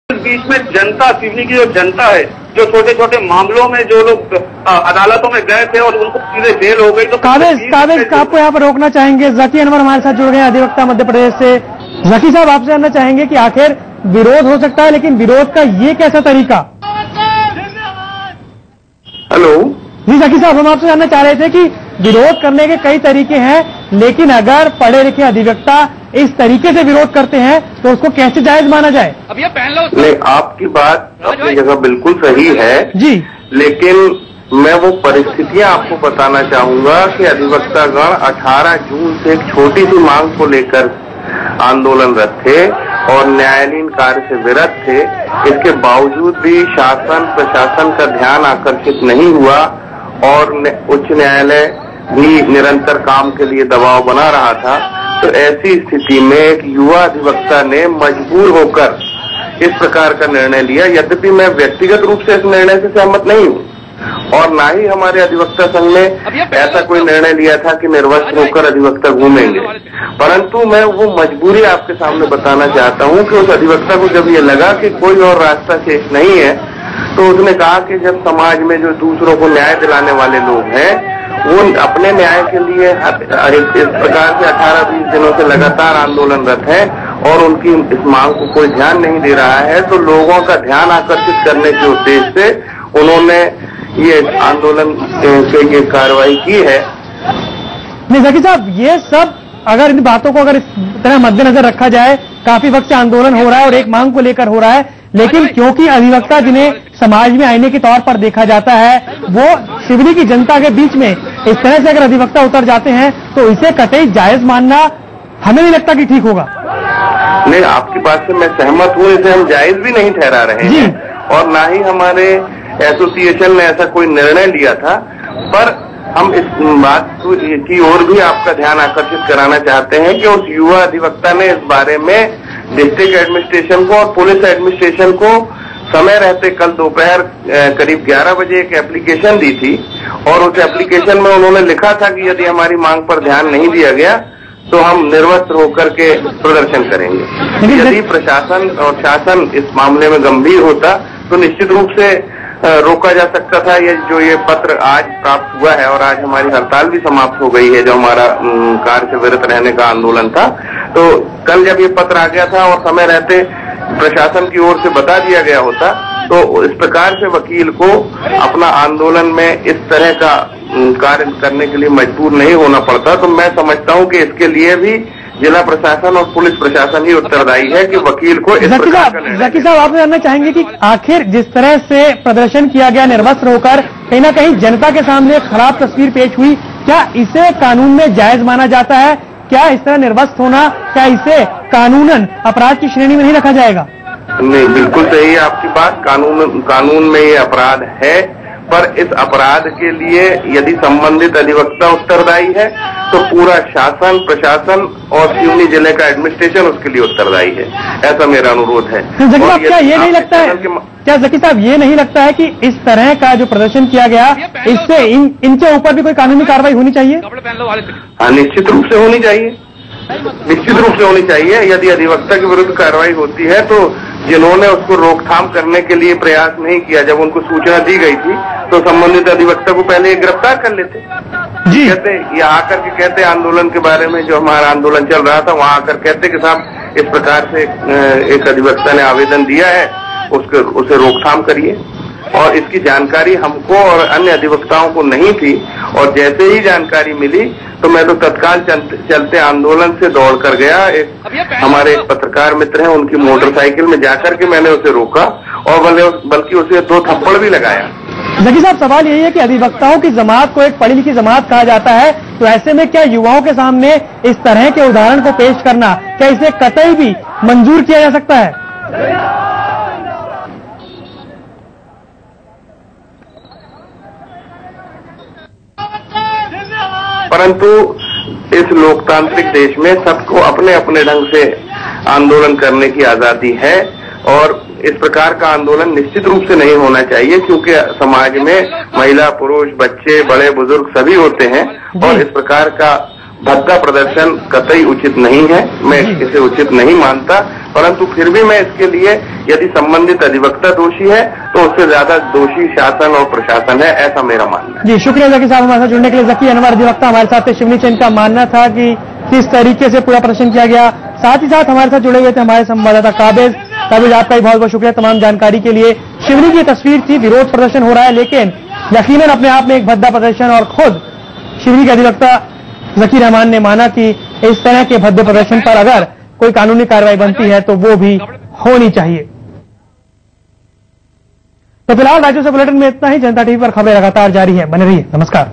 बीच में जनता, सिवनी की जो जनता है, जो छोटे छोटे मामलों में जो लोग अदालतों में गए थे और उनको सीधे जेल हो गई, तो काबिज आपको यहाँ पर रोकना चाहेंगे। जकी अनवर हमारे साथ जुड़ गए, अधिवक्ता मध्य प्रदेश से। जकी साहब, आपसे जानना चाहेंगे कि आखिर विरोध हो सकता है, लेकिन विरोध का ये कैसा तरीका? हेलो जी जकी साहब, हम आपसे जानना चाह रहे थे कि विरोध करने के कई तरीके हैं, लेकिन अगर पढ़े लिखे अधिवक्ता इस तरीके से विरोध करते हैं तो उसको कैसे जायज माना जाए? अब ये पहन लो। नहीं, आपकी बात अपनी जगह बिल्कुल सही है जी, लेकिन मैं वो परिस्थितियां आपको बताना चाहूंगा कि अधिवक्तागण 18 जून से एक छोटी सी मांग को लेकर आंदोलनरत थे और न्यायालयीन कार्य से विरत थे। इसके बावजूद भी शासन प्रशासन का ध्यान आकर्षित नहीं हुआ और उच्च न्यायालय भी निरंतर काम के लिए दबाव बना रहा था। तो ऐसी स्थिति में एक युवा अधिवक्ता ने मजबूर होकर इस प्रकार का निर्णय लिया। यद्यपि मैं व्यक्तिगत रूप से इस निर्णय से सहमत नहीं हूँ और ना ही हमारे अधिवक्ता संघ ने ऐसा कोई निर्णय लिया था कि निर्वस्त्र होकर अधिवक्ता घूमेंगे, परंतु मैं वो मजबूरी आपके सामने बताना चाहता हूँ कि उस अधिवक्ता को जब ये लगा कि कोई और रास्ता शेष नहीं है, तो उसने कहा कि जब समाज में जो दूसरों को न्याय दिलाने वाले लोग हैं वो अपने न्याय के लिए इस प्रकार से 18-20 दिनों से लगातार आंदोलनरत है और उनकी इस मांग को कोई ध्यान नहीं दे रहा है, तो लोगों का ध्यान आकर्षित करने के उद्देश्य से उन्होंने ये आंदोलन से ये कार्रवाई की है। नहीं जकी साहब, ये सब अगर इन बातों को अगर इस तरह मद्देनजर रखा जाए, काफी वक्त से आंदोलन हो रहा है और एक मांग को लेकर हो रहा है, लेकिन क्योंकि अधिवक्ता जिन्हें समाज में आईने के तौर पर देखा जाता है, वो सिवनी की जनता के बीच में इस तरह से अगर अधिवक्ता उतर जाते हैं तो इसे कतई जायज मानना हमें नहीं लगता कि ठीक होगा। नहीं, आपकी बात से मैं सहमत हूँ, इसे हम जायज भी नहीं ठहरा रहे हैं और ना ही हमारे एसोसिएशन ने ऐसा कोई निर्णय लिया था, पर हम इस बात की ओर भी आपका ध्यान आकर्षित कराना चाहते हैं कि उस युवा अधिवक्ता ने इस बारे में डिस्ट्रिक्ट एडमिनिस्ट्रेशन को और पुलिस एडमिनिस्ट्रेशन को समय रहते कल दोपहर करीब 11 बजे एक एप्लीकेशन दी थी और उस एप्लीकेशन में उन्होंने लिखा था कि यदि हमारी मांग पर ध्यान नहीं दिया गया तो हम निर्वस्त्र होकर के प्रदर्शन करेंगे। यदि प्रशासन और शासन इस मामले में गंभीर होता तो निश्चित रूप से रोका जा सकता था। ये पत्र आज प्राप्त हुआ है और आज हमारी हड़ताल भी समाप्त हो गई है, जो हमारा कार्य से विरत रहने का आंदोलन था। तो कल जब ये पत्र आ गया था और समय रहते प्रशासन की ओर से बता दिया गया होता तो इस प्रकार से वकील को अपना आंदोलन में इस तरह का कार्य करने के लिए मजबूर नहीं होना पड़ता। तो मैं समझता हूँ कि इसके लिए भी जिला प्रशासन और पुलिस प्रशासन ही उत्तरदायी है कि वकील को इस प्रकार का निर्णय। जकी साहब, आप जानना चाहेंगे कि आखिर जिस तरह से प्रदर्शन किया गया निर्वस्त्र होकर, कहीं ना कहीं जनता के सामने खराब तस्वीर पेश हुई, क्या इसे कानून में जायज माना जाता है? क्या इस तरह निर्वस्त्र होना, क्या इसे कानूनन अपराध की श्रेणी में नहीं रखा जाएगा? नहीं, बिल्कुल सही है आपकी बात। कानून में ये अपराध है, पर इस अपराध के लिए यदि संबंधित अधिवक्ता उत्तरदायी है तो पूरा शासन प्रशासन और सिवनी जिले का एडमिनिस्ट्रेशन उसके लिए उत्तरदायी है, ऐसा मेरा अनुरोध है। जकी साहब, क्या ये नहीं लगता है, क्या जकी साहब ये नहीं लगता है कि इस तरह का जो प्रदर्शन किया गया, इससे इनके ऊपर भी कोई कानूनी कार्रवाई होनी चाहिए? हाँ, निश्चित रूप से होनी चाहिए, निश्चित रूप से होनी चाहिए। यदि अधिवक्ता के विरुद्ध कार्रवाई होती है तो जिन्होंने उसको रोकथाम करने के लिए प्रयास नहीं किया, जब उनको सूचना दी गई थी तो संबंधित अधिवक्ता को पहले गिरफ्तार कर लेते। कहते ये आकर के कहते आंदोलन के बारे में, जो हमारा आंदोलन चल रहा था वहां आकर कहते कि साहब इस प्रकार से एक अधिवक्ता ने आवेदन दिया है, उसे रोकथाम करिए। और इसकी जानकारी हमको और अन्य अधिवक्ताओं को नहीं थी और जैसे ही जानकारी मिली तो मैं तो तत्काल चलते आंदोलन से दौड़ कर गया। हमारे एक पत्रकार मित्र हैं, उनकी मोटरसाइकिल में जाकर के मैंने उसे रोका और बल्कि उसे 2 थप्पड़ भी लगाया। जकी साहब, सवाल यही है कि अधिवक्ताओं की जमात को एक पढ़ी लिखी जमात कहा जाता है, तो ऐसे में क्या युवाओं के सामने इस तरह के उदाहरण को पेश करना, क्या इसे कतई भी मंजूर किया जा सकता है? परंतु इस लोकतांत्रिक देश में सबको अपने अपने ढंग से आंदोलन करने की आजादी है और इस प्रकार का आंदोलन निश्चित रूप से नहीं होना चाहिए, क्योंकि समाज में महिला पुरुष बच्चे बड़े बुजुर्ग सभी होते हैं और इस प्रकार का भद्दा प्रदर्शन कतई उचित नहीं है, मैं इसे उचित नहीं मानता, परंतु फिर भी मैं इसके लिए यदि संबंधित अधिवक्ता दोषी है तो उससे ज्यादा दोषी शासन और प्रशासन है, ऐसा मेरा मानना है। जी शुक्रिया जकी साहब हमारे साथ जुड़ने के लिए। जकी अनवर अधिवक्ता हमारे साथ थे। शिवनी चंद का मानना था कि किस तरीके से पूरा प्रदर्शन किया गया। साथ ही साथ हमारे साथ जुड़े हुए थे हमारे संवाददाता काबिज। आपका भी बहुत बहुत शुक्रिया तमाम जानकारी के लिए। शिवनी की तस्वीर थी, विरोध प्रदर्शन हो रहा है, लेकिन यकीनन अपने आप में एक भद्दा प्रदर्शन, और खुद शिवनी के अधिवक्ता जकी रहमान ने माना कि इस तरह के भद्दे प्रदर्शन पर अगर कोई कानूनी कार्रवाई बनती है तो वो भी होनी चाहिए। तो फिलहाल राज्यों से बुलेटिन में इतना ही। जनता टीवी पर खबरें लगातार जारी है, बने रहिए। नमस्कार।